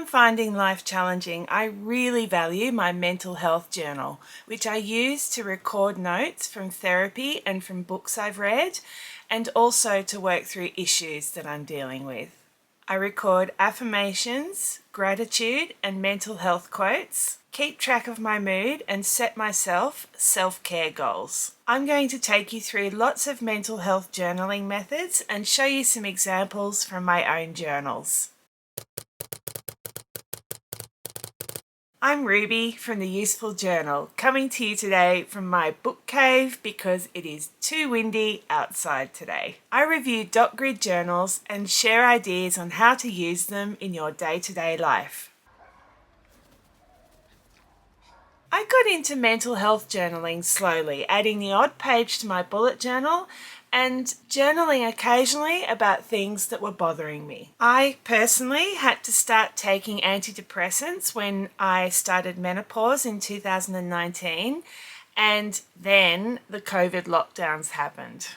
I'm finding life challenging, I really value my mental health journal, which I use to record notes from therapy and from books I've read, and also to work through issues that I'm dealing with. I record affirmations, gratitude, and mental health quotes, keep track of my mood, and set myself self-care goals. I'm going to take you through lots of mental health journaling methods and show you some examples from my own journals. I'm Ruby from the Useful Journal, coming to you today from my book cave because it is too windy outside today. I review dot grid journals and share ideas on how to use them in your day-to-day life. I got into mental health journaling slowly, adding the odd page to my bullet journal and journaling occasionally about things that were bothering me. I personally had to start taking antidepressants when I started menopause in 2019, and then the COVID lockdowns happened.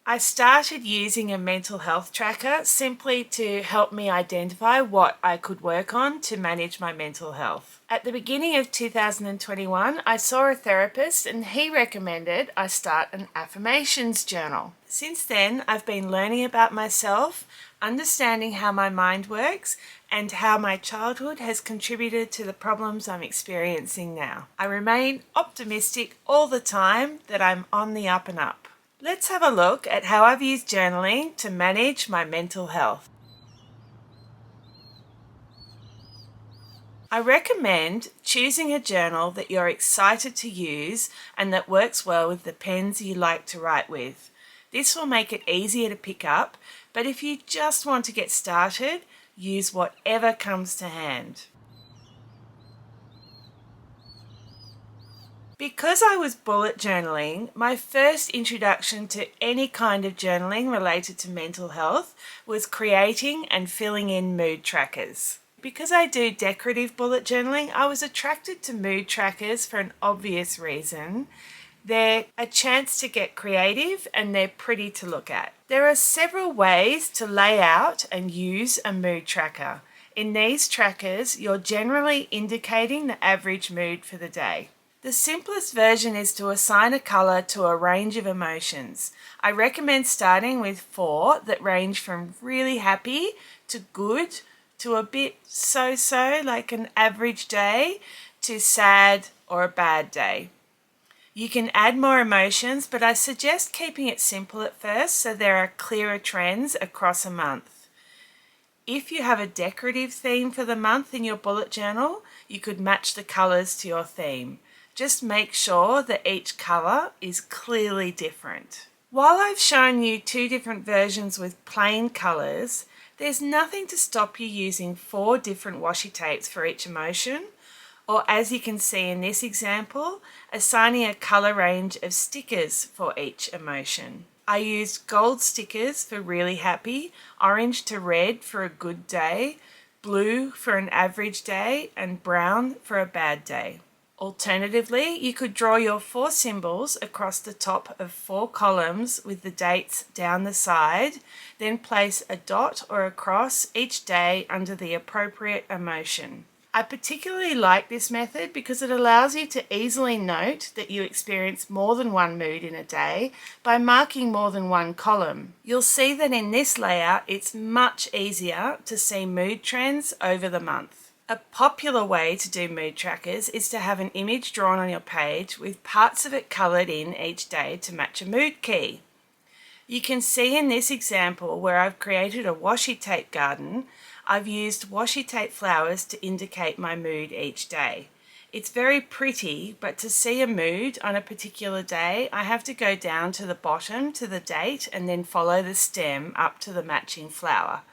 I started using a mental health tracker simply to help me identify what I could work on to manage my mental health. At the beginning of 2021, I saw a therapist and he recommended I start an affirmations journal. Since then, I've been learning about myself, understanding how my mind works, and how my childhood has contributed to the problems I'm experiencing now. I remain optimistic all the time that I'm on the up and up. Let's have a look at how I've used journaling to manage my mental health. I recommend choosing a journal that you're excited to use and that works well with the pens you like to write with. This will make it easier to pick up, but if you just want to get started, use whatever comes to hand. Because I was bullet journaling, my first introduction to any kind of journaling related to mental health was creating and filling in mood trackers. Because I do decorative bullet journaling, I was attracted to mood trackers for an obvious reason. They're a chance to get creative and they're pretty to look at. There are several ways to lay out and use a mood tracker. In these trackers, you're generally indicating the average mood for the day. The simplest version is to assign a colour to a range of emotions. I recommend starting with 4 that range from really happy to good to a bit so-so, like an average day, to sad or a bad day. You can add more emotions, but I suggest keeping it simple at first so there are clearer trends across a month. If you have a decorative theme for the month in your bullet journal, you could match the colours to your theme. Just make sure that each colour is clearly different. While I've shown you 2 different versions with plain colours, there's nothing to stop you using 4 different washi tapes for each emotion, or as you can see in this example, assigning a colour range of stickers for each emotion. I used gold stickers for really happy, orange to red for a good day, blue for an average day, and brown for a bad day. Alternatively, you could draw your 4 symbols across the top of 4 columns with the dates down the side, then place a dot or a cross each day under the appropriate emotion. I particularly like this method because it allows you to easily note that you experience more than one mood in a day by marking more than one column. You'll see that in this layout it's much easier to see mood trends over the month. A popular way to do mood trackers is to have an image drawn on your page with parts of it coloured in each day to match a mood key. You can see in this example where I've created a washi tape garden, I've used washi tape flowers to indicate my mood each day. It's very pretty, but to see a mood on a particular day, I have to go down to the bottom to the date and then follow the stem up to the matching flower.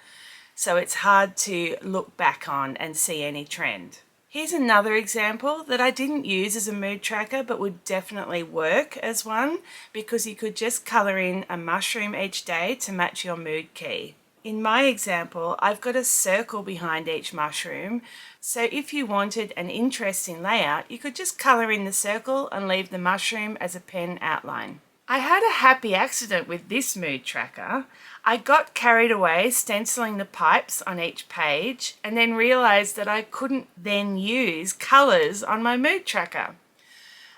So it's hard to look back on and see any trend. Here's another example that I didn't use as a mood tracker but would definitely work as one because you could just colour in a mushroom each day to match your mood key. In my example, I've got a circle behind each mushroom, so if you wanted an interesting layout, you could just colour in the circle and leave the mushroom as a pen outline. I had a happy accident with this mood tracker. I got carried away stenciling the pipes on each page and then realized that I couldn't then use colors on my mood tracker.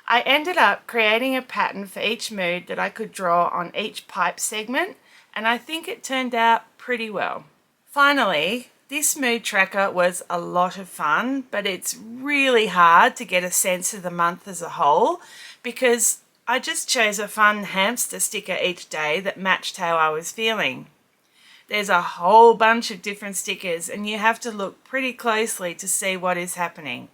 I ended up creating a pattern for each mood that I could draw on each pipe segment, and I think it turned out pretty well. Finally, this mood tracker was a lot of fun, but it's really hard to get a sense of the month as a whole because I just chose a fun hamster sticker each day that matched how I was feeling. There's a whole bunch of different stickers and you have to look pretty closely to see what is happening.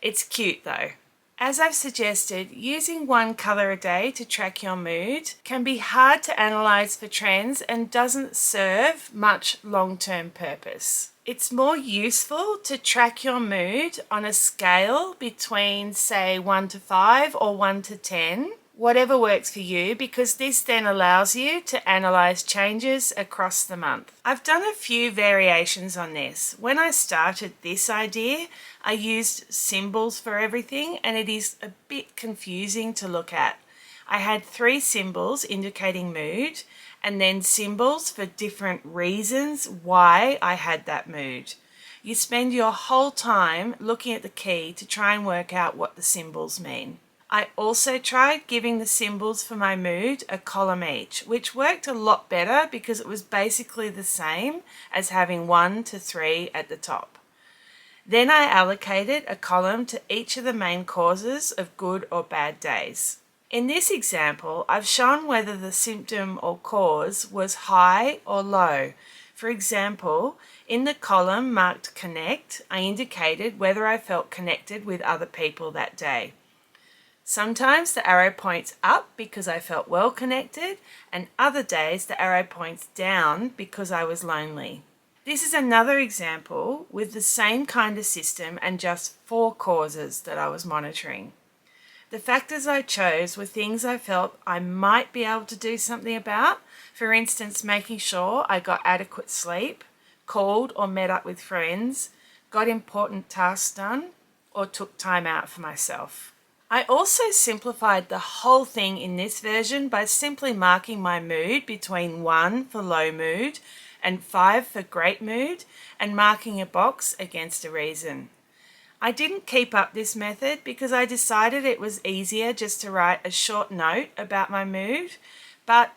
It's cute though. As I've suggested, using one colour a day to track your mood can be hard to analyse for trends and doesn't serve much long-term purpose. It's more useful to track your mood on a scale between, say, 1 to 5 or 1 to 10, whatever works for you, because this then allows you to analyse changes across the month. I've done a few variations on this. When I started this idea, I used symbols for everything and it is a bit confusing to look at. I had 3 symbols indicating mood and then symbols for different reasons why I had that mood. You spend your whole time looking at the key to try and work out what the symbols mean. I also tried giving the symbols for my mood a column each, which worked a lot better because it was basically the same as having 1 to 3 at the top. Then I allocated a column to each of the main causes of good or bad days. In this example, I've shown whether the symptom or cause was high or low. For example, in the column marked Connect, I indicated whether I felt connected with other people that day. Sometimes the arrow points up because I felt well connected, and other days the arrow points down because I was lonely. This is another example with the same kind of system and just 4 causes that I was monitoring. The factors I chose were things I felt I might be able to do something about, for instance making sure I got adequate sleep, called or met up with friends, got important tasks done, or took time out for myself. I also simplified the whole thing in this version by simply marking my mood between 1 for low mood and 5 for great mood and marking a box against a reason. I didn't keep up this method because I decided it was easier just to write a short note about my mood, but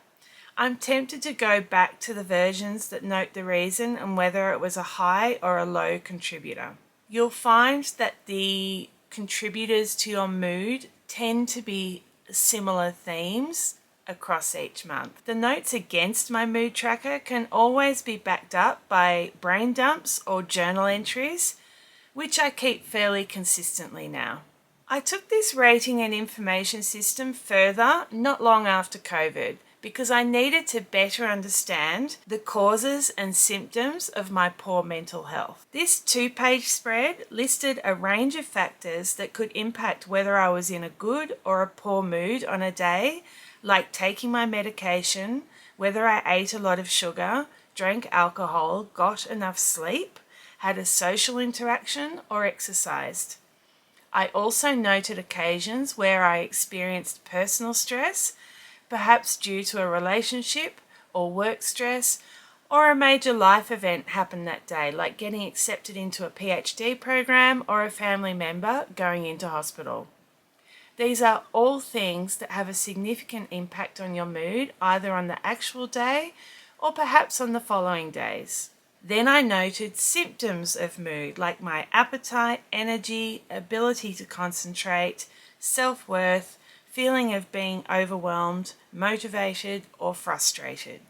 I'm tempted to go back to the versions that note the reason and whether it was a high or a low contributor. You'll find that the contributors to your mood tend to be similar themes across each month. The notes against my mood tracker can always be backed up by brain dumps or journal entries, which I keep fairly consistently now. I took this rating and information system further not long after COVID because I needed to better understand the causes and symptoms of my poor mental health. This 2-page spread listed a range of factors that could impact whether I was in a good or a poor mood on a day, like taking my medication, whether I ate a lot of sugar, drank alcohol, got enough sleep, had a social interaction, or exercised. I also noted occasions where I experienced personal stress, perhaps due to a relationship or work stress, or a major life event happened that day, like getting accepted into a PhD program or a family member going into hospital. These are all things that have a significant impact on your mood, either on the actual day or perhaps on the following days. Then I noted symptoms of mood, like my appetite, energy, ability to concentrate, self-worth, feeling of being overwhelmed, motivated, or frustrated.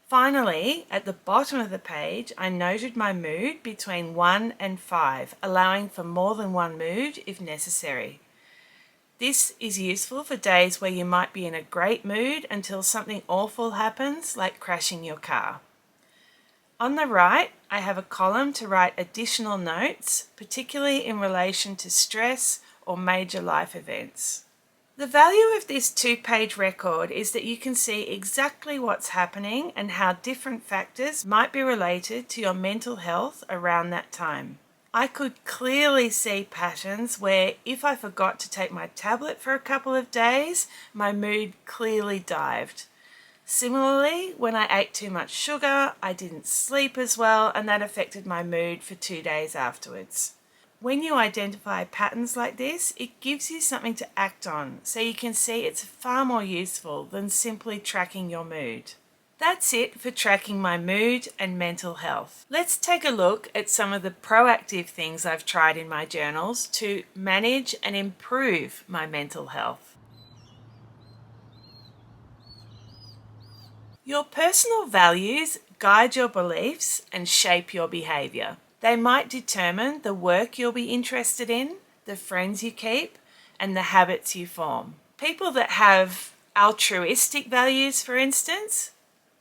Finally, at the bottom of the page, I noted my mood between 1 and 5, allowing for more than one mood if necessary. This is useful for days where you might be in a great mood until something awful happens, like crashing your car. On the right, I have a column to write additional notes, particularly in relation to stress or major life events. The value of this 2-page record is that you can see exactly what's happening and how different factors might be related to your mental health around that time. I could clearly see patterns where if I forgot to take my tablet for a couple of days, my mood clearly dived. Similarly, when I ate too much sugar, I didn't sleep as well, and that affected my mood for 2 days afterwards. When you identify patterns like this, it gives you something to act on, so you can see it's far more useful than simply tracking your mood. That's it for tracking my mood and mental health. Let's take a look at some of the proactive things I've tried in my journals to manage and improve my mental health. Your personal values guide your beliefs and shape your behavior. They might determine the work you'll be interested in, the friends you keep, and the habits you form. People that have altruistic values, for instance,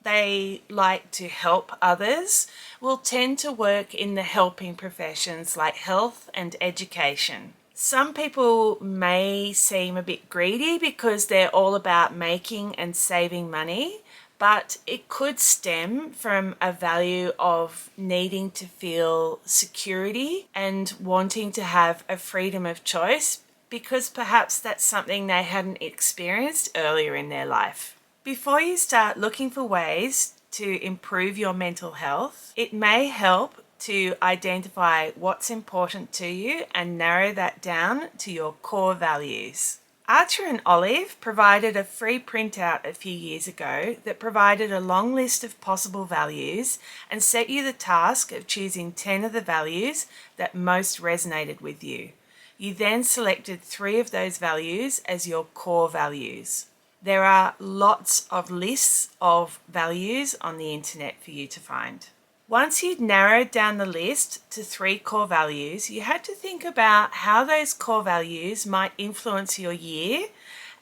they like to help others, will tend to work in the helping professions like health and education. Some people may seem a bit greedy because they're all about making and saving money, but it could stem from a value of needing to feel security and wanting to have a freedom of choice because perhaps that's something they hadn't experienced earlier in their life. Before you start looking for ways to improve your mental health, it may help to identify what's important to you and narrow that down to your core values. Archer and Olive provided a free printout a few years ago that provided a long list of possible values and set you the task of choosing 10 of the values that most resonated with you. You then selected 3 of those values as your core values. There are lots of lists of values on the internet for you to find. Once you'd narrowed down the list to 3 core values, you had to think about how those core values might influence your year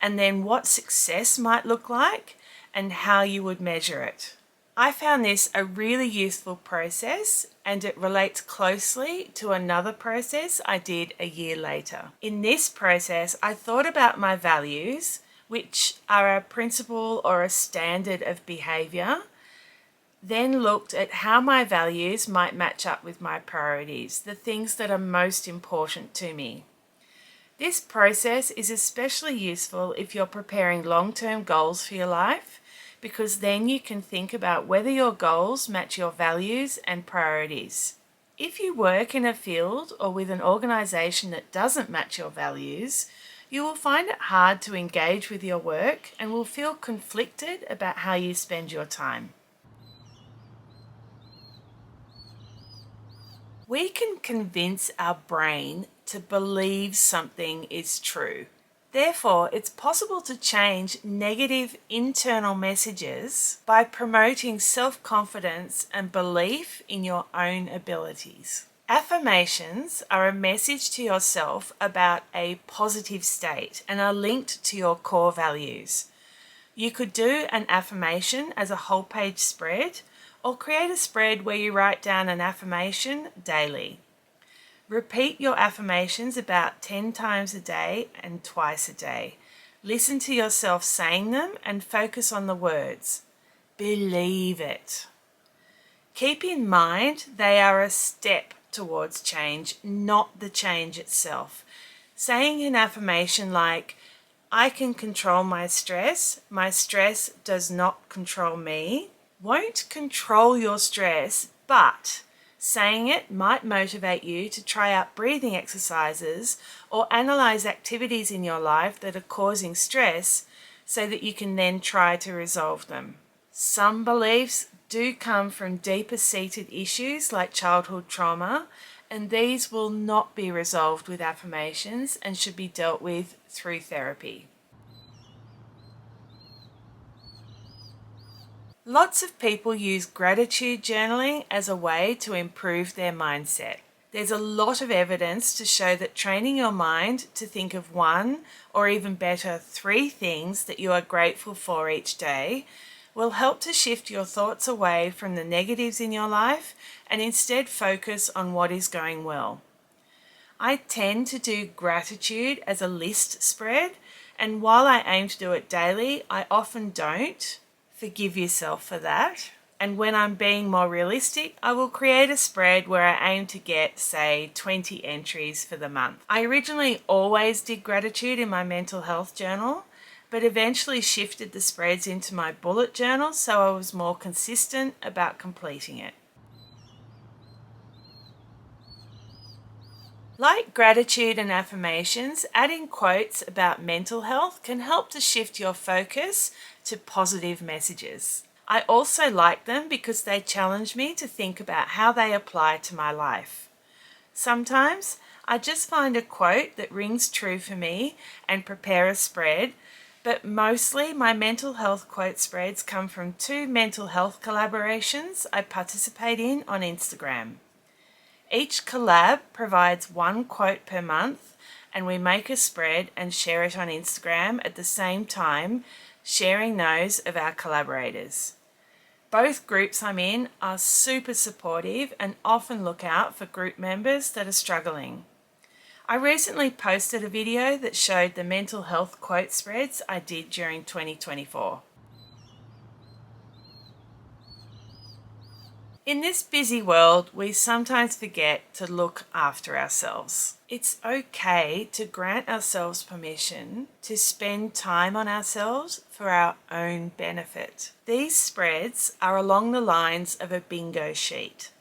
and then what success might look like and how you would measure it. I found this a really useful process and it relates closely to another process I did a year later. In this process, I thought about my values, which are a principle or a standard of behavior, then looked at how my values might match up with my priorities, the things that are most important to me. This process is especially useful if you're preparing long-term goals for your life, because then you can think about whether your goals match your values and priorities. If you work in a field or with an organization that doesn't match your values, you will find it hard to engage with your work and will feel conflicted about how you spend your time. We can convince our brain to believe something is true. Therefore, it's possible to change negative internal messages by promoting self-confidence and belief in your own abilities. Affirmations are a message to yourself about a positive state and are linked to your core values. You could do an affirmation as a whole page spread, or create a spread where you write down an affirmation daily. Repeat your affirmations about 10 times a day and twice a day. Listen to yourself saying them and focus on the words. Believe it. Keep in mind they are a step towards change, not the change itself. Saying an affirmation like, I can control my stress does not control me, won't control your stress, but saying it might motivate you to try out breathing exercises or analyze activities in your life that are causing stress so that you can then try to resolve them. Some beliefs do come from deeper seated issues like childhood trauma, and these will not be resolved with affirmations and should be dealt with through therapy. Lots of people use gratitude journaling as a way to improve their mindset. There's a lot of evidence to show that training your mind to think of 1 or even better 3 things that you are grateful for each day will help to shift your thoughts away from the negatives in your life and instead focus on what is going well. I tend to do gratitude as a list spread, and while I aim to do it daily, I often don't. Forgive yourself for that. And when I'm being more realistic, I will create a spread where I aim to get, say, 20 entries for the month. I originally always did gratitude in my mental health journal, but eventually shifted the spreads into my bullet journal so I was more consistent about completing it. Like gratitude and affirmations, adding quotes about mental health can help to shift your focus to positive messages. I also like them because they challenge me to think about how they apply to my life. Sometimes I just find a quote that rings true for me and prepare a spread, but mostly my mental health quote spreads come from 2 mental health collaborations I participate in on Instagram. Each collab provides 1 quote per month, and we make a spread and share it on Instagram at the same time, sharing those of our collaborators. Both groups I'm in are super supportive and often look out for group members that are struggling. I recently posted a video that showed the mental health quote spreads I did during 2024. In this busy world, we sometimes forget to look after ourselves. It's okay to grant ourselves permission to spend time on ourselves for our own benefit. These spreads are along the lines of a bingo sheet.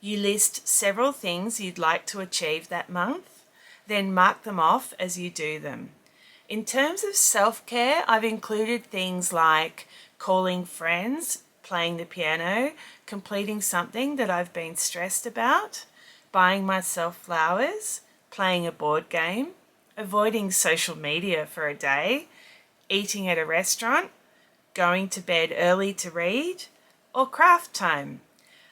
You list several things you'd like to achieve that month, then mark them off as you do them. In terms of self-care, I've included things like calling friends, playing the piano, completing something that I've been stressed about, buying myself flowers, playing a board game, avoiding social media for a day, eating at a restaurant, going to bed early to read, or craft time.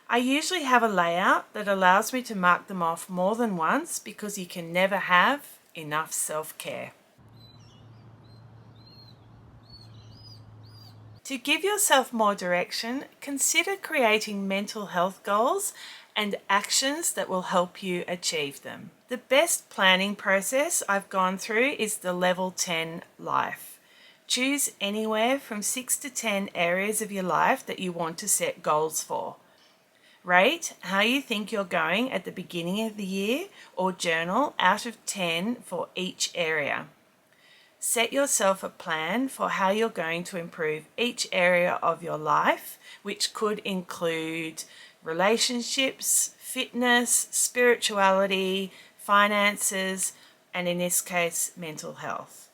I usually have a layout that allows me to mark them off more than once because you can never have enough self-care. To give yourself more direction, consider creating mental health goals and actions that will help you achieve them. The best planning process I've gone through is the Level 10 Life. Choose anywhere from 6 to 10 areas of your life that you want to set goals for. Rate how you think you're going at the beginning of the year or journal out of 10 for each area. Set yourself a plan for how you're going to improve each area of your life, which could include relationships, fitness, spirituality, finances, and in this case, mental health.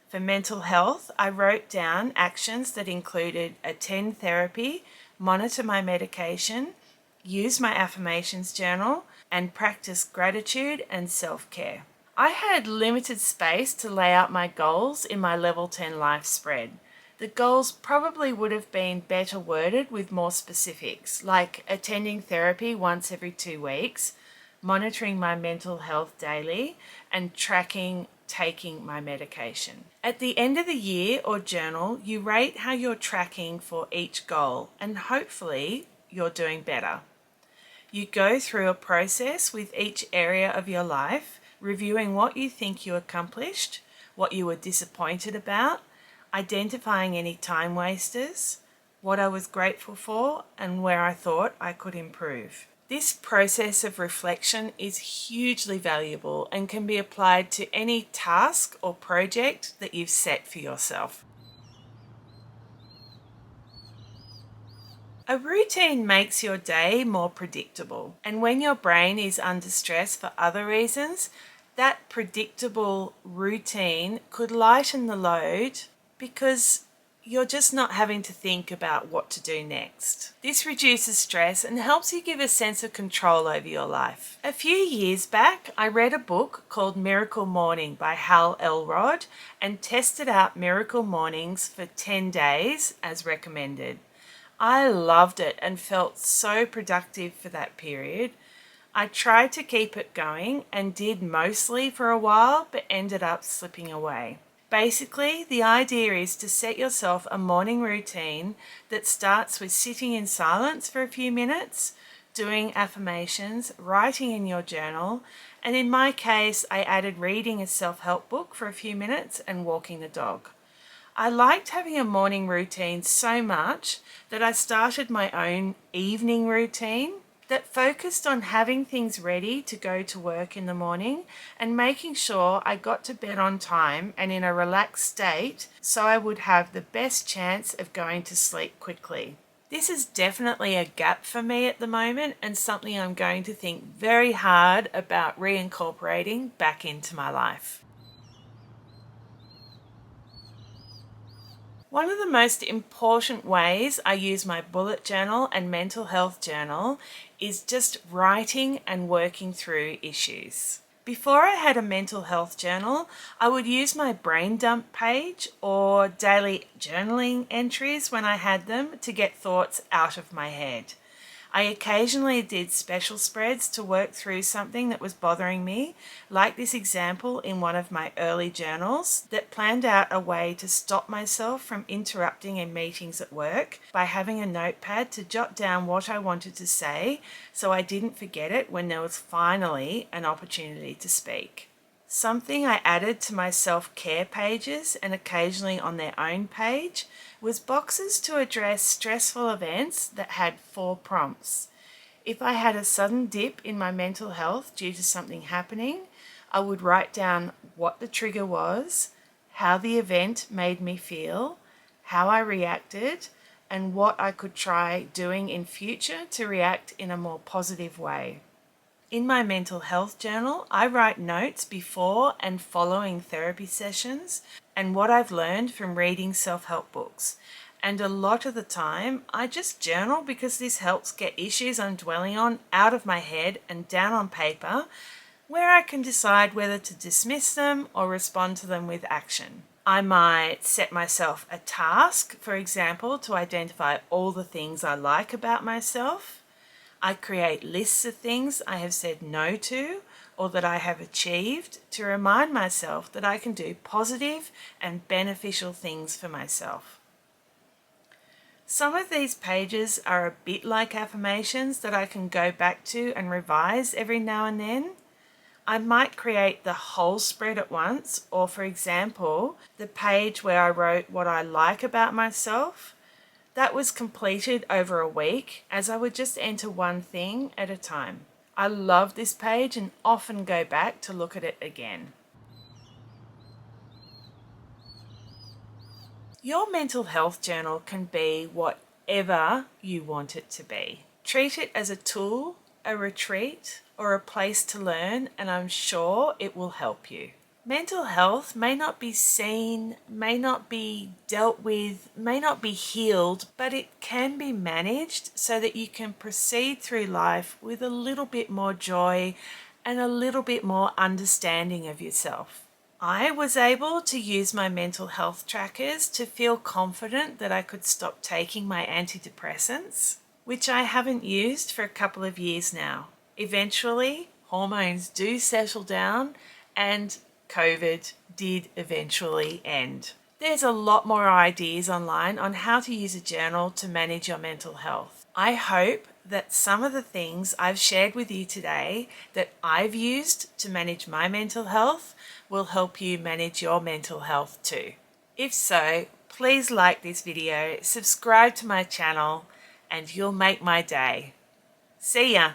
For mental health, I wrote down actions that included attend therapy, monitor my medication, use my affirmations journal, and practice gratitude and self-care. I had limited space to lay out my goals in my Level 10 Life spread. The goals probably would have been better worded with more specifics, like attending therapy once every 2 weeks, monitoring my mental health daily, and tracking taking my medication. At the end of the year or journal, you rate how you're tracking for each goal, and hopefully you're doing better. You go through a process with each area of your life, reviewing what you think you accomplished, what you were disappointed about, identifying any time wasters, what I was grateful for, and where I thought I could improve. This process of reflection is hugely valuable and can be applied to any task or project that you've set for yourself. A routine makes your day more predictable, and when your brain is under stress for other reasons, that predictable routine could lighten the load because you're just not having to think about what to do next. This reduces stress and helps you give a sense of control over your life. A few years back, I read a book called Miracle Morning by Hal Elrod and tested out Miracle Mornings for 10 days as recommended. I loved it and felt so productive for that period. I tried to keep it going and did mostly for a while, but ended up slipping away. Basically, the idea is to set yourself a morning routine that starts with sitting in silence for a few minutes, doing affirmations, writing in your journal, and in my case, I added reading a self-help book for a few minutes and walking the dog. I liked having a morning routine so much that I started my own evening routine. that focused on having things ready to go to work in the morning and making sure I got to bed on time and in a relaxed state so I would have the best chance of going to sleep quickly. This is definitely a gap for me at the moment and something I'm going to think very hard about reincorporating back into my life. One of the most important ways I use my bullet journal and mental health journal is just writing and working through issues. Before I had a mental health journal, I would use my brain dump page or daily journaling entries when I had them to get thoughts out of my head. I occasionally did special spreads to work through something that was bothering me, like this example in one of my early journals that planned out a way to stop myself from interrupting in meetings at work by having a notepad to jot down what I wanted to say so I didn't forget it when there was finally an opportunity to speak. Something I added to my self-care pages and occasionally on their own page was boxes to address stressful events that had 4 prompts. If I had a sudden dip in my mental health due to something happening, I would write down what the trigger was, how the event made me feel, how I reacted, and what I could try doing in future to react in a more positive way. In my mental health journal, I write notes before and following therapy sessions and what I've learned from reading self-help books. And a lot of the time, I just journal because this helps get issues I'm dwelling on out of my head and down on paper, where I can decide whether to dismiss them or respond to them with action. I might set myself a task, for example, to identify all the things I like about myself. I create lists of things I have said no to or that I have achieved to remind myself that I can do positive and beneficial things for myself. Some of these pages are a bit like affirmations that I can go back to and revise every now and then. I might create the whole spread at once, or for example, the page where I wrote what I like about myself. That was completed over a week as I would just enter one thing at a time. I love this page and often go back to look at it again. Your mental health journal can be whatever you want it to be. Treat it as a tool, a retreat, or a place to learn, and I'm sure it will help you. Mental health may not be seen, may not be dealt with, may not be healed, but it can be managed so that you can proceed through life with a little bit more joy and a little bit more understanding of yourself. I was able to use my mental health trackers to feel confident that I could stop taking my antidepressants, which I haven't used for a couple of years now. Eventually, hormones do settle down and COVID did eventually end. There's a lot more ideas online on how to use a journal to manage your mental health. I hope that some of the things I've shared with you today that I've used to manage my mental health will help you manage your mental health too. If so, please like this video, subscribe to my channel, and you'll make my day. See ya!